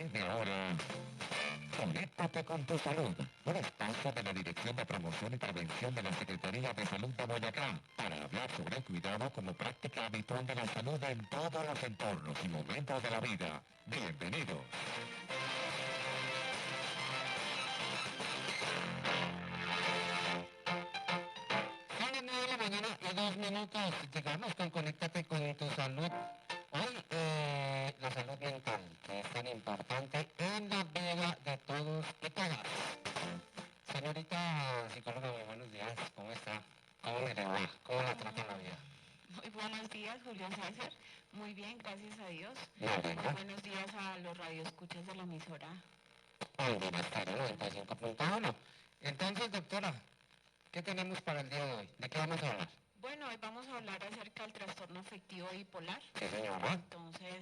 de ahora, conéctate con tu salud. Un espacio de la Dirección de Promoción y Prevención de la Secretaría de Salud de Boyacá para hablar sobre el cuidado como práctica habitual de la salud en todos los entornos y momentos de la vida. Bienvenidos. Son las 9 de la mañana y 2 minutos. Llegamos con Conéctate con tu salud. Hoy la salud mental, que es tan importante en la vida de todos y todas. Señorita psicóloga, muy buenos días. ¿Cómo está? ¿Cómo le va? ¿Cómo la trata la vida? Muy buenos días, Julio César. Muy bien, gracias a Dios. Me alegra. Muy buenos días a los radioescuchas de la emisora. Muy bien, hasta 95.1. Entonces, doctora, ¿qué tenemos para el día de hoy? ¿De qué vamos a hablar? Bueno, hoy vamos a hablar acerca del trastorno afectivo bipolar. Sí, señora. Entonces,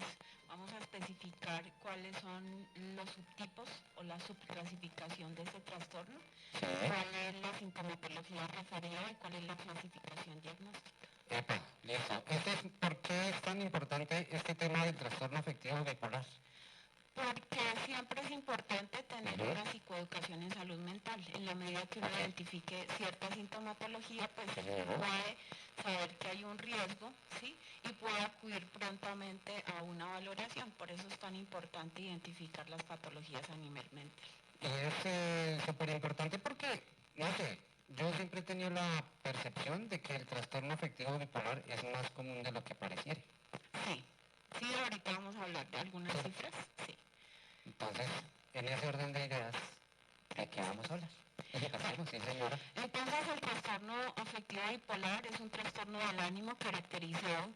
vamos a especificar cuáles son los subtipos o la subclasificación de este trastorno, Sí. cuál es la sintomatología referida y cuál es la clasificación diagnóstica. Epa, listo. ¿Por qué es tan importante este tema del trastorno afectivo bipolar? Porque siempre es importante tener una psicoeducación en salud mental. En la medida que uno identifique cierta sintomatología, pues puede saber que hay un riesgo, ¿sí? Y puede acudir prontamente a una valoración. Por eso es tan importante identificar las patologías a nivel mental. Y es súper importante porque, no sé, yo siempre he tenido la percepción de que el trastorno afectivo bipolar es más común de lo que pareciera. Sí, sí, ahorita vamos a hablar de algunas cifras, sí. Entonces, en ese orden de ideas, ¿de qué vamos a hablar? Sí, señora. Entonces, el trastorno afectivo bipolar es un trastorno del ánimo caracterizado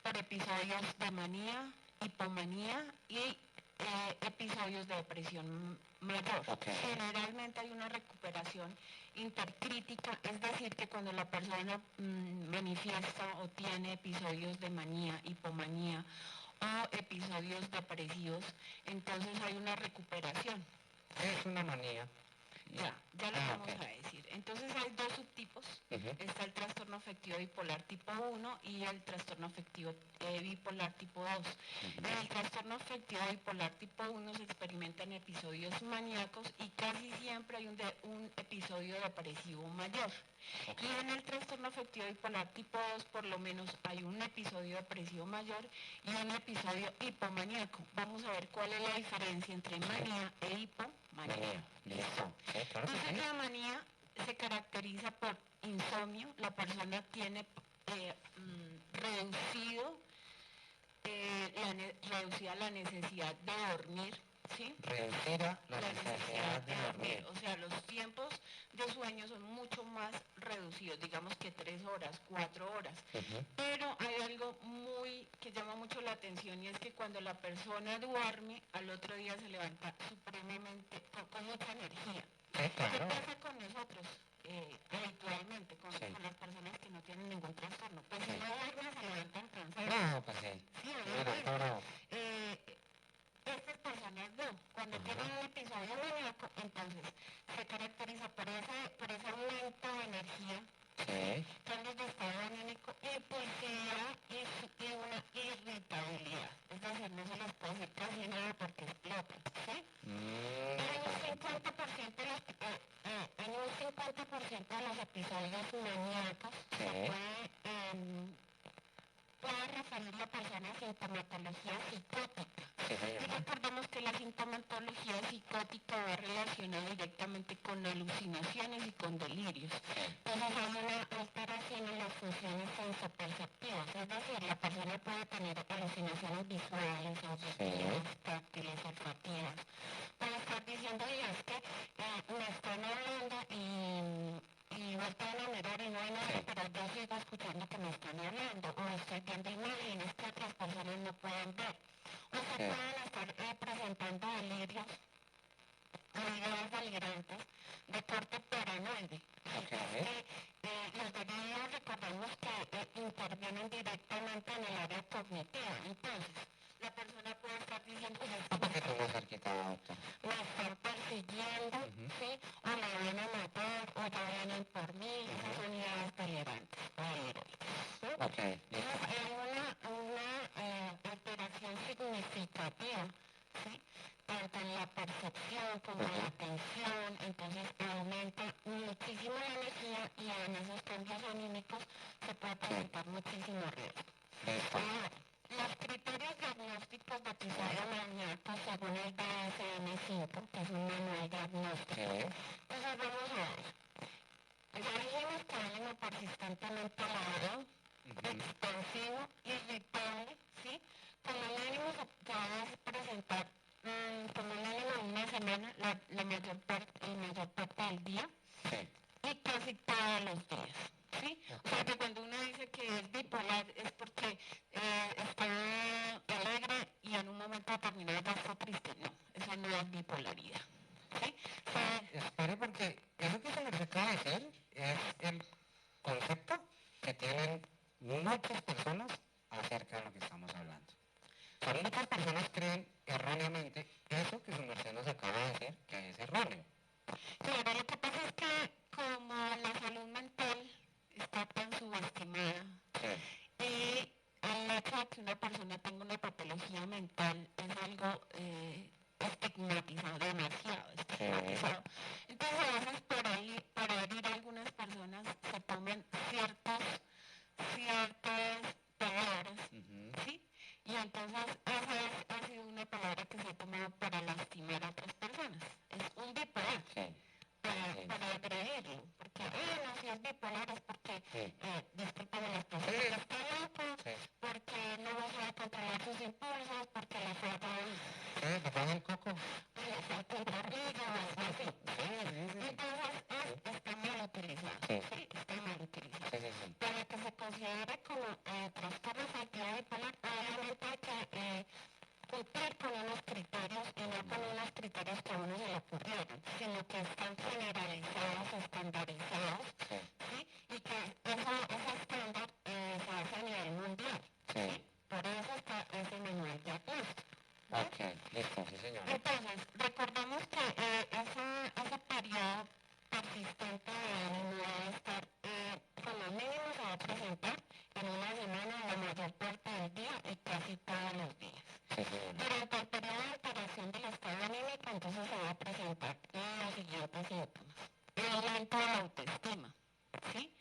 por episodios de manía, hipomanía y episodios de depresión mayor. Generalmente hay una recuperación intercrítica, es decir, que cuando la persona manifiesta o tiene episodios de manía, hipomanía o episodios depresivos, entonces hay una recuperación. Es una manía. Ya lo vamos a decir. Entonces hay dos subtipos. Está el trastorno afectivo bipolar tipo 1 y el trastorno afectivo bipolar tipo 2. En el trastorno afectivo bipolar tipo 1 se experimentan episodios maníacos y casi siempre hay un episodio depresivo mayor. Y en el trastorno afectivo bipolar tipo 2 por lo menos hay un episodio depresivo mayor y un episodio hipomaníaco. Vamos a ver cuál es la diferencia entre manía e hipomanía. Listo. Entonces la manía se caracteriza por insomnio, la persona tiene reducida la necesidad de dormir, ¿sí? Reducida la necesidad de dormir. O sea, los tiempos de sueño son mucho más reducidos, digamos que 3 horas, 4 horas. Pero hay algo que llama mucho la atención y es que cuando la persona duerme, al otro día se levanta supremamente con mucha energía. ¿Qué pasa con nosotros? Habitualmente, con las personas que no tienen ningún trastorno. Pues si no duermen, se levantan cansados. No, pues sí. Sí, estas personas no. Cuando tienen un episodio maníaco, entonces se caracteriza por ese aumento de energía, cambios de estado anímico, impulsividad y una irritabilidad. Es decir, no se les puede decir casi nada porque explotan, ¿sí? En un 50% de los episodios maníacos se puede referir la persona a sintomatología psicótica. Y recordemos que la sintomatología psicótica va relacionada directamente con alucinaciones y con delirios. Entonces hay una alteración en las funciones sensoperceptivas, es decir, la persona puede tener alucinaciones visuales, auditivas, táctiles, olfativas. Puede estar diciendo, oye, es que me están hablando y voltean a mirar y no hay nada, pero yo sigo escuchando que me están hablando, o estoy viendo imágenes que otras personas no pueden ver, o se pueden estar presentando delirios, ideas delirantes de corte paranoide. Los delirios recordemos que intervienen directamente en el área cognitiva, entonces la persona puede estar diciendo, me están persiguiendo, ¿sí? O me van a matar, o ya vienen por mí, esas son ideas delirantes o heroicas, ¿sí? Entonces hay una alteración significativa, ¿sí? la percepción, como la atención, entonces aumenta muchísimo la energía y en esos cambios anímicos se puede presentar muchísimo riesgo. Ahora, los criterios diagnósticos de episodio maníaco según el DSM-5, que es un manual diagnóstico, entonces vamos a ver. Ya dijimos que ánimo persistentemente elevado, expansivo, irritable, ¿sí? Como el ánimo se puede presentar como el ánimo en una semana, la mayor parte del día, y casi todos los días, ¿sí? O sea que cuando uno dice que es bipolar es porque está alegre y en un momento determinado ya está triste. No, eso no es bipolaridad, ¿sí? Espere, porque eso que se me acaba de decir es el concepto que tienen muchas personas acerca de lo que estamos hablando. O sea, muchas personas creen erróneamente eso que su merced nos acaba de decir, que es erróneo. Claro, lo que pasa es que como la salud mental está tan subestimada y el hecho de que una persona tenga una patología mental es algo estigmatizado, demasiado estigmatizado. Entonces a veces para herir a algunas personas se toman ciertas palabras, ¿sí? Y entonces esa ha sido una palabra que se ha tomado para lastimar a otras personas. Es un bipolar. Para agredirlo, porque no, si es bipolar es porque, discúlpame la expresión, está loco, porque no va a controlar sus impulsos, porque le falta ¿Le paga el coco? le falta un barriga, así. Entonces está mal utilizado, ¿sí? Está mal utilizado. Para que se considere como trastorno afectivo bipolar, obviamente hay que cumplir con unos criterios y no con unos criterios que a uno se le ocurrieron, sino que están generalizados, estandarizados, ¿sí? Y que ese estándar se hace a nivel mundial, ¿sí? Por eso está ese manual diagnóstico. Ok, listo, sí señor. Entonces, recordemos que ese periodo persistente de ánimo debe estar, como mínimo se va a presentar en una semana la mayor parte del día y casi todos los días. Durante el periodo de alteración del estado anímico, entonces se va a presentar los siguientes síntomas. El aumento de la autoestima, ¿sí?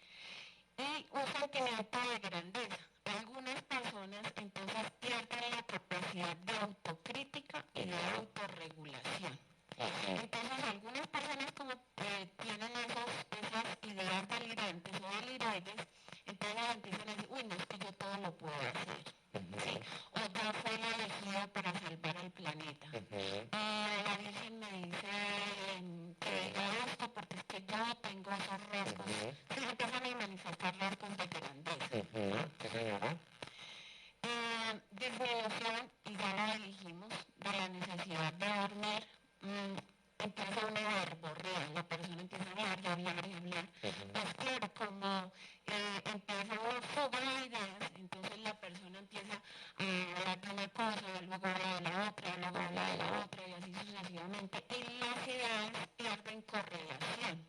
Y un sentimiento de grandeza. Algunas personas entonces pierden la capacidad de autocrítica y de autorregulación. Entonces algunas personas como tienen esas ideas delirantes o deliroides, entonces empiezan a decir, uy, no es que yo todo lo puedo hacer. ¿Sí? O yo fui la elegida para salvar al planeta. La Virgen me dice que diga esto porque es que yo tengo esos rasgos. Se empiezan a manifestar rasgos de grandeza. Disminución, y ya lo dijimos, de la necesidad de dormir. Empieza una verborrea, la persona empieza a hablar y hablar y hablar. Pues claro, como empieza una fuga de ideas, entonces la persona empieza a hablar de una cosa, luego habla de la otra, luego habla de la otra y así sucesivamente. Y las ideas pierden correlación,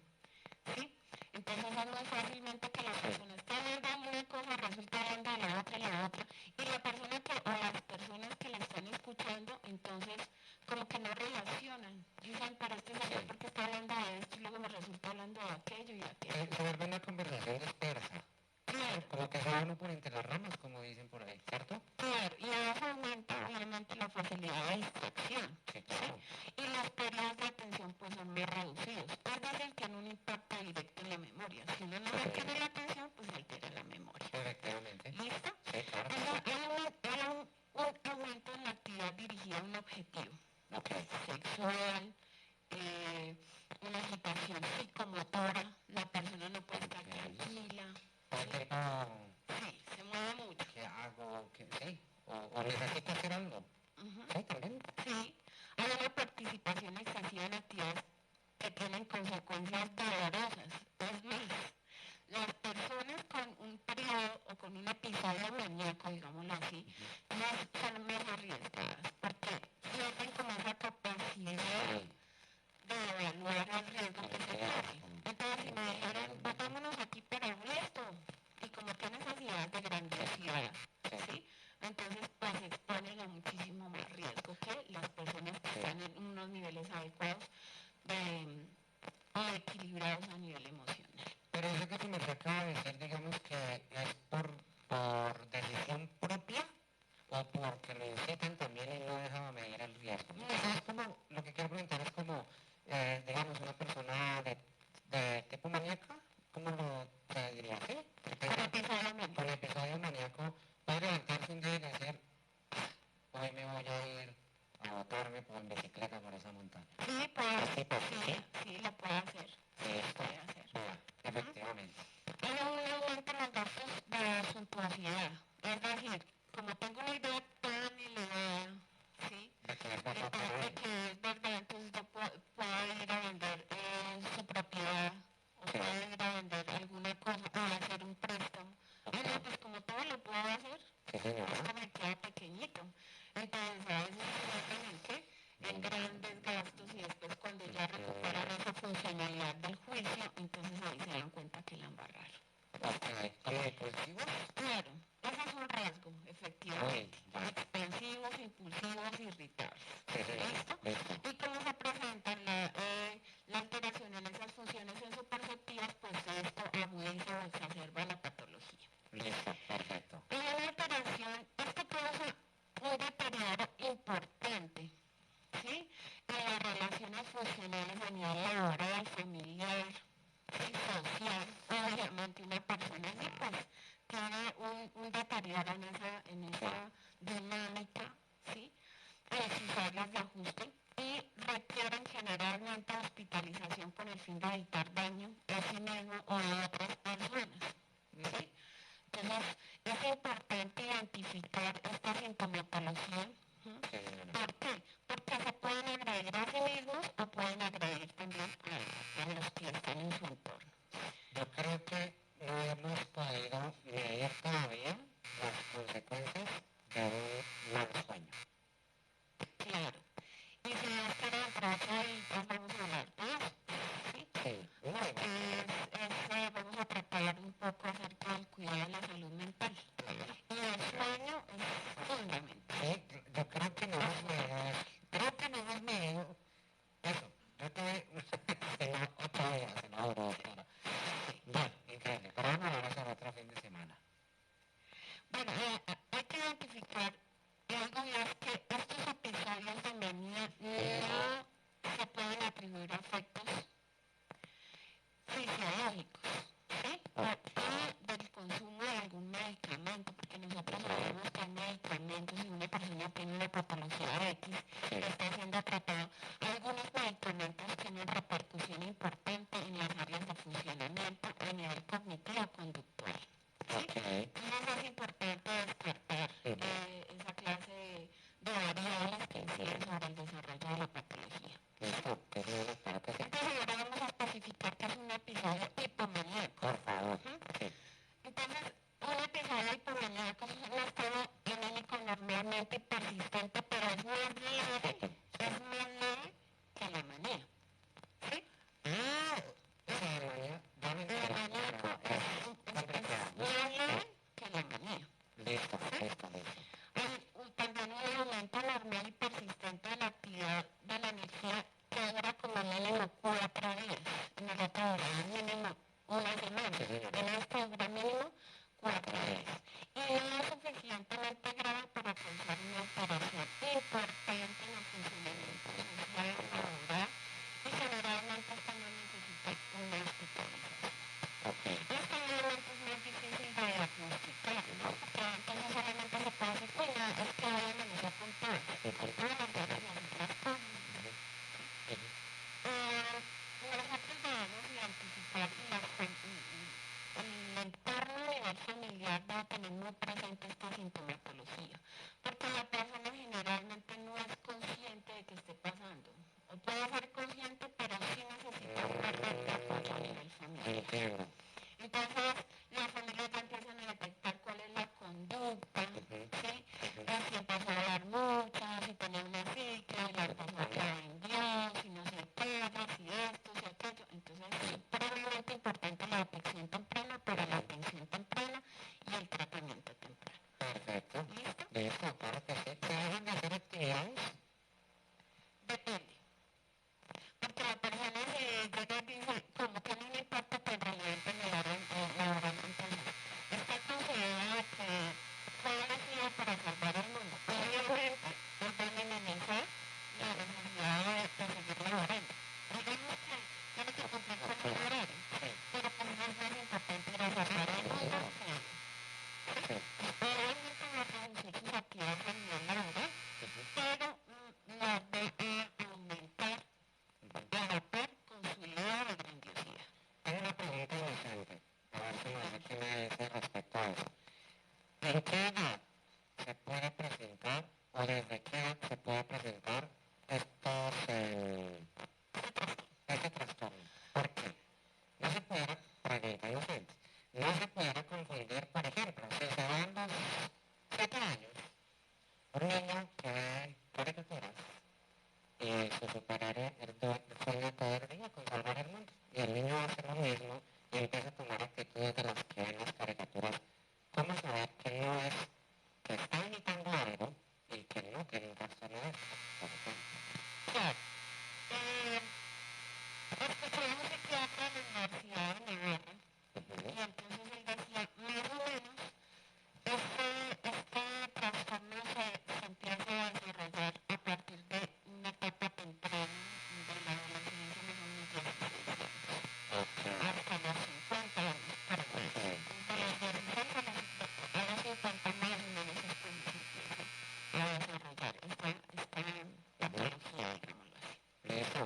¿sí? Entonces es muy fácilmente que la persona está hablando de una cosa, resulta hablando de la otra y la otra. Y la persona o las personas que la están escuchando, entonces como que no relacionan. Dicen, pero este señor porque está hablando de esto y luego me resulta hablando de aquello y aquello. Se vuelve una conversación dispersa. Claro. Como que se va uno por entre las ramas, como dicen por ahí, ¿cierto? Claro, y eso aumenta obviamente la facilidad de distracción. Sí, claro. Y los periodos de atención pues son más reducidos. Es decir, que en un impacto directo en la memoria. Si uno no requiere la atención, pues altera la memoria. Efectivamente. ¿Listo? Sí, claro. Hay un aumento en la actividad dirigida a un objetivo. Sexual, una agitación psicomotora, la persona no puede estar tranquila. Sí, se mueve mucho. ¿Qué hago? Sí. O necesito hacer algo. Sí, también. Sí, hay una participación excesiva en actividades que tienen consecuencias dolorosas. Es más, las personas con un periodo o con un episodio maníaco, digámoslo así, son más arriesgadas porque pierden como esa capacidad de evaluar el riesgo que se corre. Entonces, si me dijeran, botémonos aquí para esto, y como tiene esas ideas de grandiosidad, ¿sí? Entonces, pues exponen a muchísimo más riesgo que las personas que están en un unos niveles adecuados o equilibrados a nivel emocional. Pero eso que se me acaba de decir, digamos que es por decisión propia o porque lo incitan también y no dejan medir el riesgo. Es como, lo que quiero preguntar es como, digamos, una persona de tipo maníaca, ¿cómo lo se diría así? Con episodio maníaco, puede levantarse un día y decir, hoy me voy a ir a botarme en bicicleta por esa montaña. Sí, sí, lo puede hacer. Puede hacer. Efectivamente. Hay un aumento en los gastos de suntuosidad. Es decir, como tengo una idea tan elevada, ¿sí? De que es verdad, De que es verdad, entonces yo puedo ir a vender su propiedad, o puedo ir a vender alguna cosa, o hacer un préstamo. Bueno, pues como todo lo puedo hacer, es que me queda pequeñito. Entonces, a veces se meten en qué? En grandes gastos y después cuando ya recuperan esa funcionalidad del juicio, entonces ahí se dan cuenta que la embarraron. ¿Como impulsivos? Claro, ese es un riesgo, efectivamente. Expansivos, impulsivos, irritables. ¿Listo? ¿Y cómo se presenta la alteración en esas funciones sensoperceptivas? Pues esto agudiza o exacerba la patología. Listo, perfecto. Y una alteración, esto causa un deterioro importante, ¿sí? En las relaciones funcionales a nivel laboral, familiar y social. Obviamente una persona así pues tiene un deterioro en esa dinámica, ¿sí? En sus áreas de ajuste y requieren generalmente hospitalización con el fin de evitar daño a sí mismo o a otras personas, ¿sí? Entonces, es importante identificar esta sintomatología. ¿Por qué? Porque se pueden agredir a sí mismos o pueden agredir también a los que están en su entorno. Yo creo que no hemos podido medir todavía las consecuencias de un mal sueño. Claro. Y si Dios quiere, dentro de 8 horitas vamos a hablar de eso, ¿sí? Vamos a tratar un poco acerca del cuidado de la salud mental. Y el sueño es fundamental. Sí, yo creo que no hemos medido eso. Creo que no hemos medido eso. Yo tuve 8 días en la doctora. Bueno, increíble. Pero vamos a hablar eso otro fin de semana. Bueno, hay que identificar algo y es que estos episodios de manía no se pueden atribuir a efectos fisiológicos, ¿sí? O del consumo de algún medicamento, porque nosotros sabemos que hay medicamentos y una persona tiene una patología X, está siendo tratado. Algunos medicamentos tienen repercusión importante en las áreas de funcionamiento a nivel cognitivo-conductual. ¿Sí? Entonces es importante descartar esa clase de variables que inciden sobre el desarrollo de la patología. Entonces ahora vamos a especificar que es un episodio hipomaníaco. Por favor. Entonces, un episodio hipomaníaco es un estado anímico normalmente persistente, pero es más leve que la manía. ¿Sí? La maníaco es más leve que la manía. Listo. También un aumento normal y persistente de la actividad de la energía que dura como mínimo 4 días. En el otro dura mínimo una semana. En este dura mínimo 4 días. Y no es suficientemente grave para causar una alteración importante en la ¿En qué edad se puede presentar o desde qué edad se puede presentar este trastorno? ¿Por qué? No se puede, pregunta inocente, no se puede confundir, por ejemplo, si se dan los 7 años, un niño que ve caricaturas y su superario sueña todo el día con salvar el mundo. Y el niño hace lo mismo y empieza a tomar actitudes de las que ven las caricaturas. ¿Cómo saber que no es, que está imitando algo y que no tiene un trastorno de esto, por ejemplo? Claro. Escuché a un psiquiatra en la Universidad de Navarra y entonces él decía, más o menos, este trastorno se empieza a desarrollar a partir de una etapa temprana de la adolescencia, más o menos 16 años, hasta los 50 años, para más. De los 16 a los 50 más o menos es cuando se empieza a desarrollar esta patología, digámoslo así. Eso,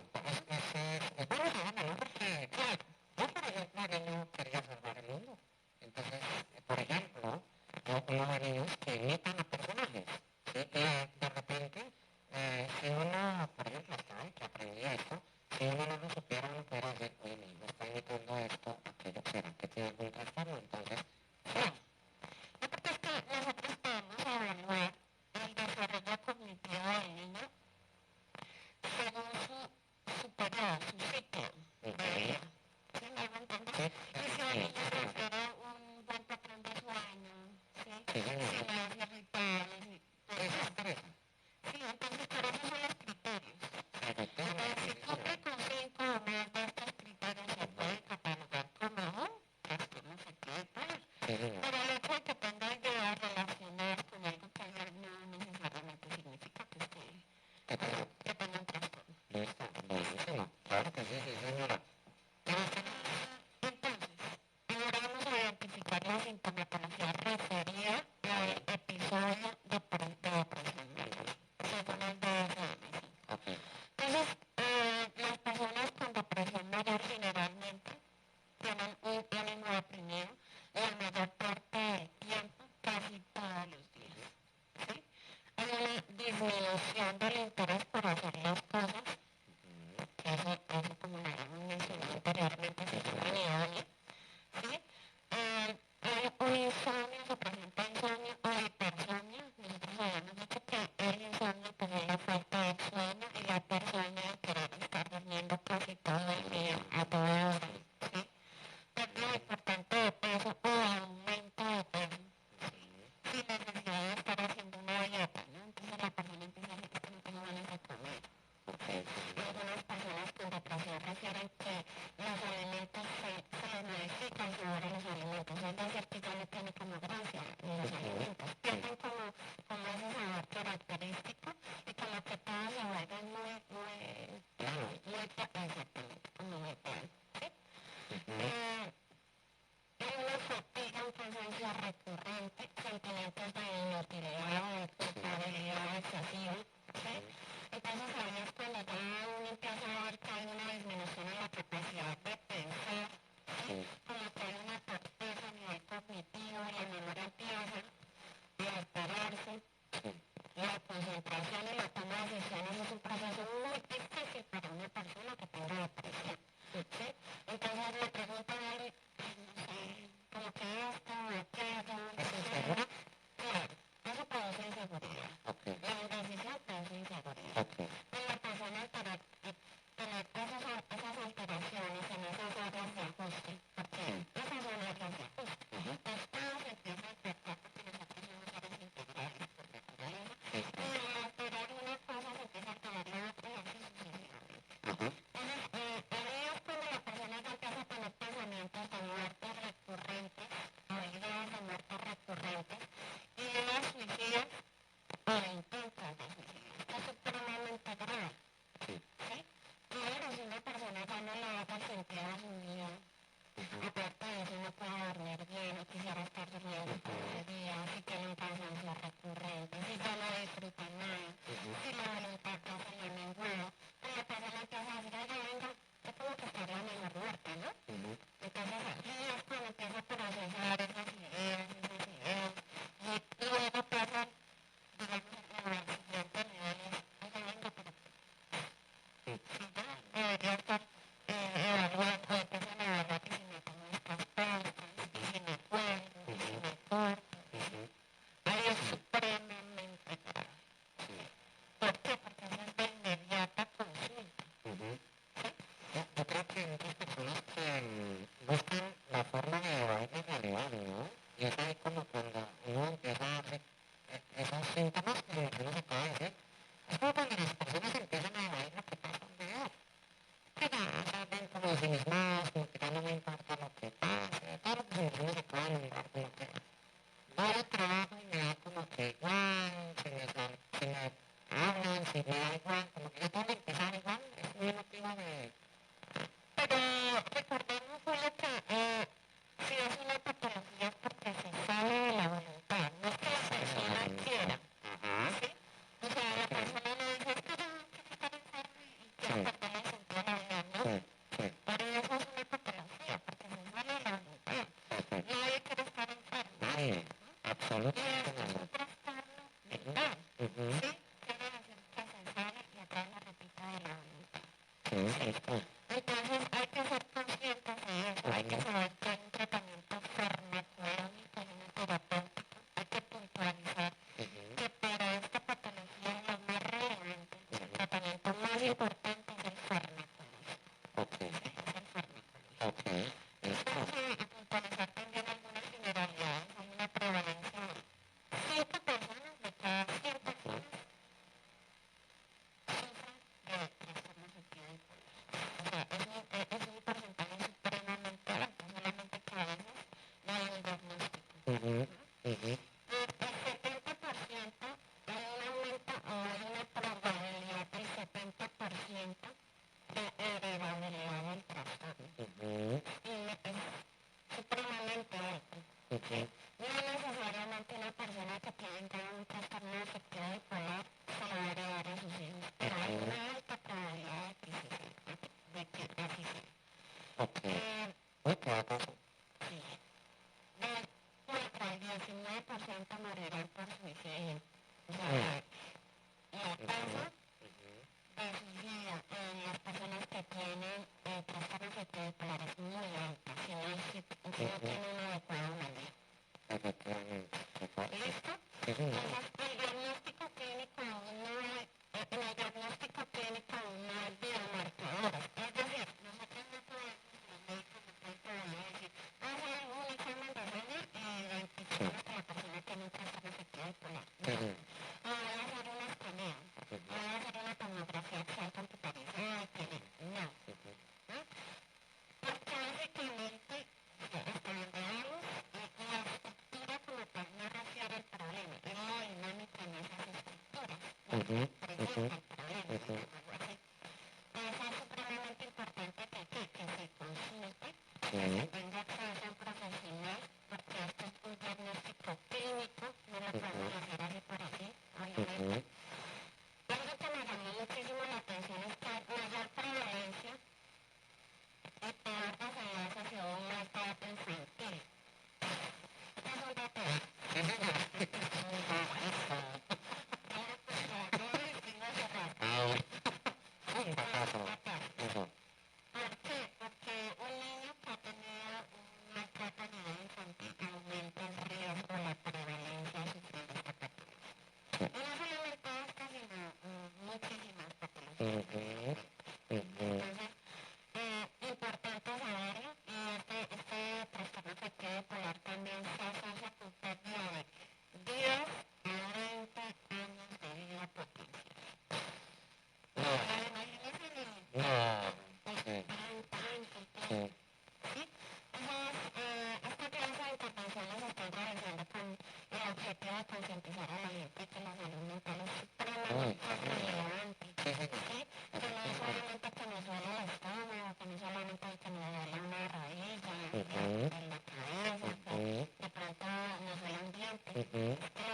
es bueno saberlo, ¿no? Porque, claro, yo, por ejemplo, de niño quería salvar el mundo. Entonces, por ejemplo, yo conozco niños que imitan a personajes, ¿sí? De repente, si uno, por ejemplo, hasta hoy que aprendí esto, si uno no lo supiera, uno pudiera decir, oye, mi hijo está imitando esto, aquello, será que tiene algún trastorno. Entonces, Claro. Lo que pasa es que nosotros podemos evaluar el desarrollo cognitivo del niño según su periodo, su ciclo de vida. ¿Sí me hago entender? Y si el niño refiere un buen patrón de sueño, ¿sí? Si no es irritable, pues, eso interesa. sí, entonces, pero esos son los criterios. Entonces, si cumple con 5 o más de estos criterios, se puede catalogar como un trastorno afectivo bipolar. Pero el hecho de que tenga ideas relacionadas con algo que hacer no necesariamente significa que tenga un trastorno. Listo, buenísimo. Claro que sí, sí, señora. Entonces, ahora vamos a identificar la sintomatología referida al episodio de depresión mayor, según el DSM-5. Ok. Entonces, las personas con depresión mayor generalmente tienen un ánimo deprimido la mayor parte del tiempo, casi todos los días. ¿Sí? Hay una disminución del interés por hacer las cosas, que eso como lo habíamos mencionado anteriormente, se llama anedonia. ¿Sí? Hay un insomnio, se presenta insomnio o hipersomnio. Nosotros habíamos dicho que el insomnio pues es la falta de sueño y la hipersomnia de querer estar durmiendo casi todo el día, a toda hora. ¿Sí? Pérdida importante de peso o aumento de peso, sin necesidad de estar haciendo una dieta, ¿no? Entonces la persona empieza a decir que no tengo ganas de comer. Algunas personas con depresión refieren que los alimentos se les modifica el sabor a los alimentos, es decir, que ya no tiene como gracia los alimentos, pierden como ese sabor característico y como que todo se vuelve muy exactamente, como muy plano, ¿sí? Hay una fatiga, un cansancio recurrente, sentimientos de inutilidad o de culpabilidad excesiva, ¿sí? Entonces ahí es cuando ya uno empieza a ver que hay una disminución en la capacidad de pensar, ¿sí? Como que hay una torpeza a nivel cognitivo, la memoria empieza a alterarse, la concentración y la toma de decisiones es un proceso muy difícil para una persona que tenga depresión, ¿sí? Entonces le preguntan a él, no sé, como que esto, aquello, ¿sí? Claro, eso produce inseguridad. La indecisión produce inseguridad. La persona para tener esas alteraciones en esas áreas de ajuste, porque esas son áreas de ajuste, pues todo se empieza a afectar porque nosotros somos seres integrales por naturaleza, y al alterar una cosa se empieza a alterar la otra y así sucesivamente. Entonces, ahí es cuando la persona ya empieza a tener pensamientos de muerte recurrentes, o ideas de muerte recurrentes, ideas suicidas o intentos de suicidio. Esto es supremamente ¿Por qué? Porque eso es de inmediata consulta. Yo creo que hay muchas personas que buscan la forma de evadir la realidad, ¿no? Y es ahí como cuando uno empieza a darse esos síntomas que uno se acaba de decir. Es como cuando las personas empiezan a evadir lo que pasa en realidad. Que ya, o sea, ven como si mismas, como que ya no me importa lo que pase, todo lo que se me acaba de olvidar, como que voy al trabajo y me da como que igual, si me hablan, si me da igual, como que ya todo me empieza a dar igual, es mi motivo de... Pero recordemos, Julio, que si es una patología es porque se sale de la voluntad, no es que la persona quiera, ¿sí? O sea, la persona no dice, es que yo quiero estar enferma y quiero perder el sentido de la vida, ¿no? Pero eso es una patología, porque se sale de la voluntad. Nadie quiere estar enfermo. Nadie, Y absolutamente esto es nadie. un trastorno mental, ¿sí? Quiere decir que se sale y atrás la repita de la voluntad. Sí, esto. Entonces hay que ser conscientes de eso, hay que saber que hay un tratamiento farmacológico y uno terapéutico, hay que puntualizar que para esta patología lo más relevante, el tratamiento más importante es el farmacológico. Ok, Sí, es el farmacológico. ok, esto. Vamos a puntualizar también algunas generalidades, hay una prevalencia de 5 personas de cada 100 personas sufren de trastorno afectivo bipolar. O sea, es un porcentaje supremamente alto, solamente que a veces no hay un diagnóstico. El 70% hay un aumento o hay una probabilidad del 70% de heredabilidad del trastorno. Y es supremamente alto. ¿Sí? No necesariamente una persona que tenga un trastorno afectivo bipolar se lo va a heredar a sus hijos, pero hay una alta probabilidad de que así sea. Ok. Uy, ¿qué va a pasar? Sí. Del 4 al 19% morirán por suicidio. O sea, la tasa de suicidio en las personas que tienen trastorno afectivo bipolar es muy alta, si no tienen un adecuado manejo. Efectivamente. ¿Listo? Sí, señor. Entonces, el diagnóstico clínico aún no hay, en el diagnóstico clínico aún no hay biomarcadores. Es decir, nosotros no podemos, los médicos no pueden todavía decir, hacer un examen de sangre y identificamos que la persona tiene un trastorno afectivo bipolar. No. O voy a hacer un escaneo, o voy a hacer una tomografía axial computarizada y tiene. No. ¿No? Porque básicamente, hasta donde vamos, la estructura como tal no refiere al problema, es la dinámica en esas estructuras la que presenta el problema, digámoslo así. Eso es supremamente importante que se consulte, que se tenga acceso a un profesional, porque esto es un diagnóstico clínico, no lo podemos hacer así por así, obviamente. Algo que me llamó muchísimo la atención es que hay mayor prevalencia y peor desarrollo asociado a un maltrato infantil. Este es un dato. Sí, señor. ¿Cómo lo distingo hace rato? Un batazo. Eso. ¿Por qué? Porque un niño que ha tenido un maltrato a nivel infantil aumenta el riesgo, la prevalencia de sufrir esta patología. Y no solamente esta, sino muchísimas patologías. Entonces, importante saberlo, y este trastorno afectivo bipolar también se asocia con pérdida de 10 a 20 años de vida potencial. O sea, imagínense los 30 años, ¿sí? Entonces, esta clase de intervenciones se están realizando con el objetivo de concientizar a la gente que la salud mental es supremamente relevante, ¿sí? Que no es solamente que nos duele el estómago, que no es solamente que nos duele una rodilla, en la cabeza, que de pronto nos duele un diente, es que